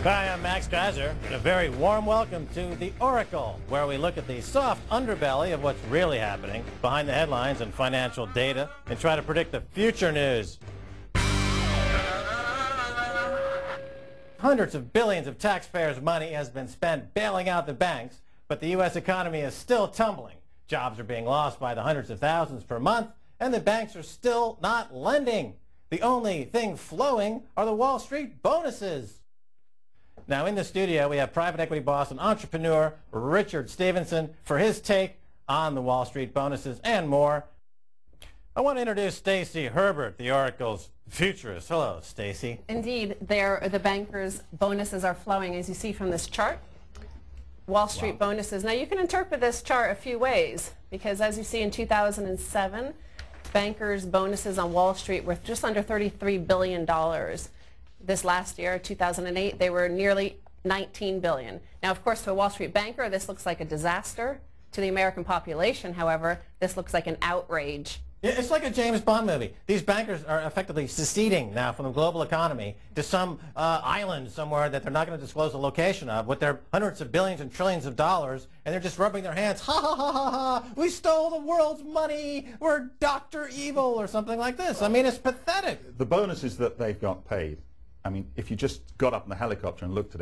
Hi, I'm Max Keiser, and a very warm welcome to The Oracle, where we look at the soft underbelly of what's really happening behind the headlines and financial data and try to predict the future news. Hundreds of billions of taxpayers' money has been spent bailing out the banks, but the U.S. economy is still tumbling. Jobs are being lost by the hundreds of thousands per month, and the banks are still not lending. The only thing flowing are the Wall Street bonuses. Now, in the studio, we have private equity boss and entrepreneur Richard Stephenson for his take on the Wall Street bonuses and more. I want to introduce Stacy Herbert, the Oracle's futurist. Hello, Stacy. Indeed, the bankers' bonuses are flowing, as you see from this chart. Wall Street bonuses. Now, you can interpret this chart a few ways, because as you see in 2007, bankers' bonuses on Wall Street were just under $33 billion. This last year, 2008, they were nearly $19 billion. Now, of course, to a Wall Street banker, this looks like a disaster. To the American population, however, this looks like an outrage. Yeah, it's like a James Bond movie. These bankers are effectively seceding now from the global economy to some island somewhere that they're not going to disclose the location of with their hundreds of billions and trillions of dollars, and they're just rubbing their hands. Ha, ha, ha, ha, ha. We stole the world's money. We're Dr. Evil or something like this. I mean, it's pathetic. The bonuses that they've got paid, I mean, if you just got up in the helicopter and looked at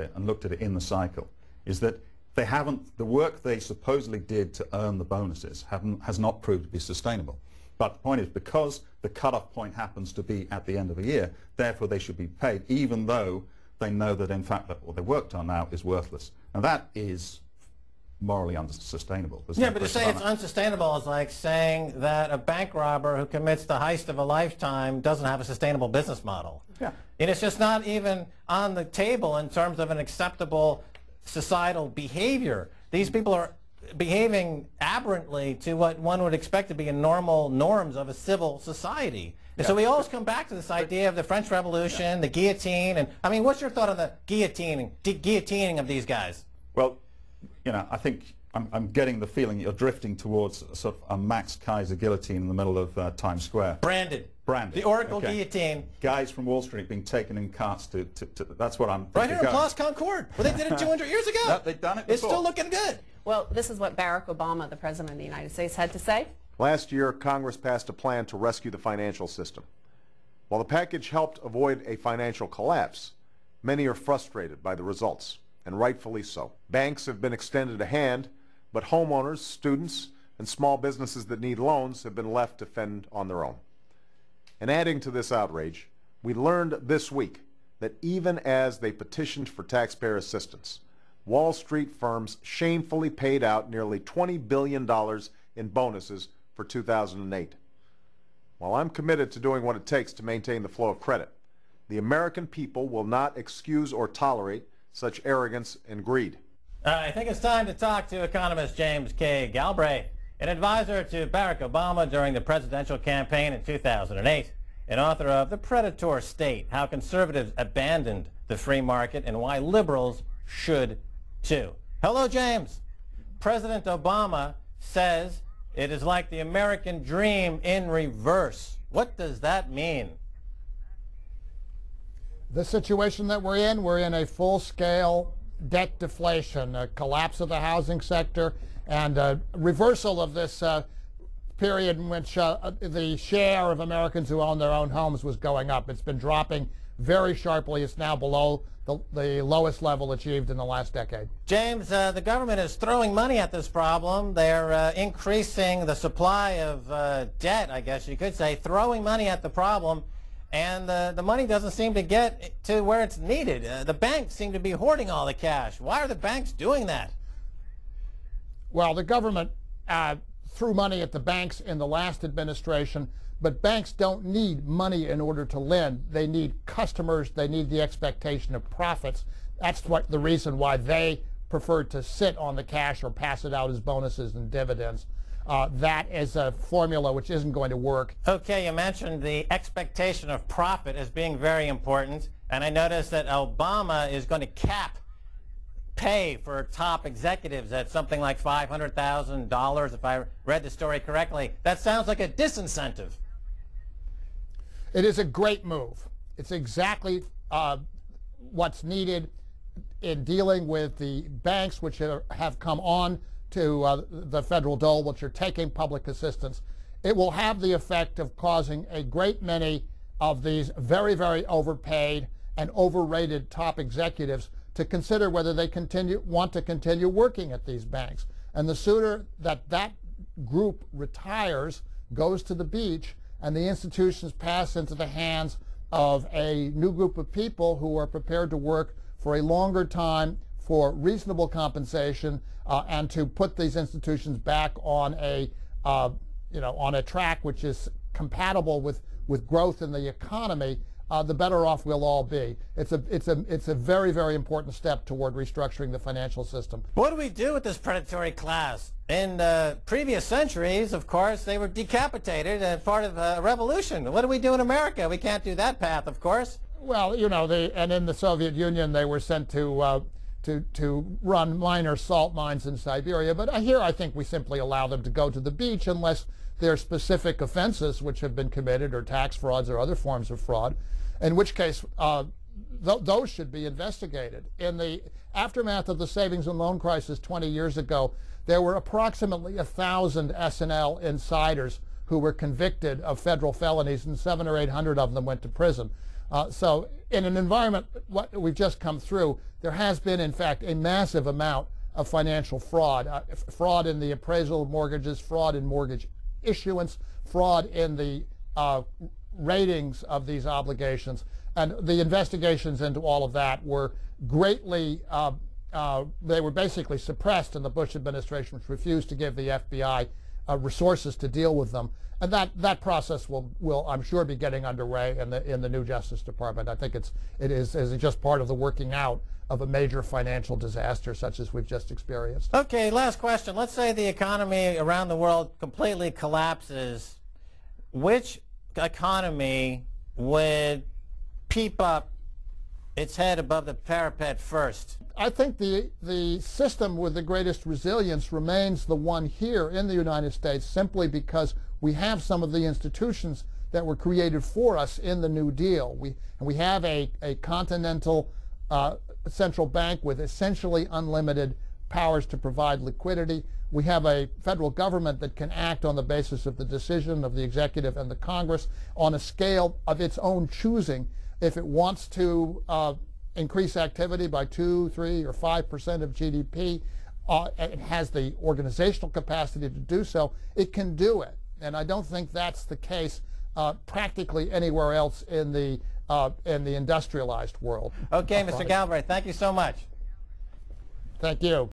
it in the cycle, is that they haven't, the work they supposedly did to earn the bonuses has not proved to be sustainable. But the point is, because the cutoff point happens to be at the end of a year, therefore they should be paid, even though they know that in fact what they worked on now is worthless. And that is morally unsustainable. Yeah, but to say it's unsustainable is like saying that a bank robber who commits the heist of a lifetime doesn't have a sustainable business model. Yeah. And it's just not even on the table in terms of an acceptable societal behavior. These people are behaving aberrantly to what one would expect to be normal norms of a civil society. And so we always come back to this idea of the French Revolution, the guillotine, and I mean, what's your thought on the guillotining of these guys? Well, you know, I think I'm getting the feeling you're drifting towards sort of a Max Keiser guillotine in the middle of Times Square. Branded. Branded. The Oracle guillotine. Guys from Wall Street being taken in carts to that's what I'm right here in Place Concorde. Well, they did it 200 years ago. No, they've done it before. It's still looking good. Well, this is what Barack Obama, the President of the United States, had to say. Last year, Congress passed a plan to rescue the financial system. While the package helped avoid a financial collapse, many are frustrated by the results, and rightfully so. Banks have been extended a hand, but homeowners, students, and small businesses that need loans have been left to fend on their own. And adding to this outrage, we learned this week that even as they petitioned for taxpayer assistance, Wall Street firms shamefully paid out nearly $20 billion in bonuses for 2008. While I'm committed to doing what it takes to maintain the flow of credit, the American people will not excuse or tolerate such arrogance and greed. I think it's time to talk to economist James K. Galbraith, an advisor to Barack Obama during the presidential campaign in 2008, and author of The Predator State, How Conservatives Abandoned the Free Market and Why Liberals Should Too. Hello, James. President Obama says it is like the American dream in reverse. What does that mean? The situation that we're in a full-scale debt deflation, a collapse of the housing sector, and a reversal of this period in which the share of Americans who own their own homes was going up. It's been dropping very sharply. It's now below the lowest level achieved in the last decade. James, the government is throwing money at this problem. They're increasing the supply of debt, I guess you could say, throwing money at the problem, and the money doesn't seem to get to where it's needed. The banks seem to be hoarding all the cash. Why are the banks doing that? Well, the government threw money at the banks in the last administration, but banks don't need money in order to lend. They need customers. They need the expectation of profits. That's the reason why they prefer to sit on the cash or pass it out as bonuses and dividends. That is a formula which isn't going to work. Okay, you mentioned the expectation of profit as being very important, and I noticed that Obama is going to cap pay for top executives at something like $500,000, if I read the story correctly. That sounds like a disincentive. It is a great move. It's exactly what's needed. in dealing with the banks which have come on to the federal dole, which are taking public assistance, it will have the effect of causing a great many of these very, very overpaid and overrated top executives to consider whether they want to continue working at these banks. And the sooner that group retires, goes to the beach, and the institutions pass into the hands of a new group of people who are prepared to work for a longer time for reasonable compensation and to put these institutions back on a on a track which is compatible with growth in the economy, the better off we'll all be. It's a very, very important step toward restructuring the financial system. What do we do with this predatory class? In previous centuries, of course, they were decapitated as part of a revolution. What do we do in America? We can't do that path, of course. Well, and in the Soviet Union, they were sent to run minor salt mines in Siberia. But here, I think we simply allow them to go to the beach unless there are specific offenses which have been committed, or tax frauds or other forms of fraud, in which case those should be investigated. In the aftermath of the savings and loan crisis 20 years ago, there were approximately 1,000 S&L insiders who were convicted of federal felonies, and 700 or 800 of them went to prison. So in an environment what we've just come through, there has been, in fact, a massive amount of financial fraud. Fraud in the appraisal of mortgages, fraud in mortgage issuance, fraud in the ratings of these obligations. And the investigations into all of that were greatly, they were basically suppressed in the Bush administration, which refused to give the FBI resources to deal with them. And that process will I'm sure, be getting underway in the new Justice Department. I think it is just part of the working out of a major financial disaster such as we've just experienced. Okay, last question. Let's say the economy around the world completely collapses. Which economy would peep up its head above the parapet first? I think the system with the greatest resilience remains the one here in the United States, simply because we have some of the institutions that were created for us in the New Deal. We have a continental central bank with essentially unlimited powers to provide liquidity. We have a federal government that can act on the basis of the decision of the executive and the Congress on a scale of its own choosing. If it wants to increase activity by 2, 3, or 5% of GDP, it has the organizational capacity to do so. It can do it. And I don't think that's the case practically anywhere else in the industrialized world. Okay, Mr. Galbraith, thank you so much. Thank you.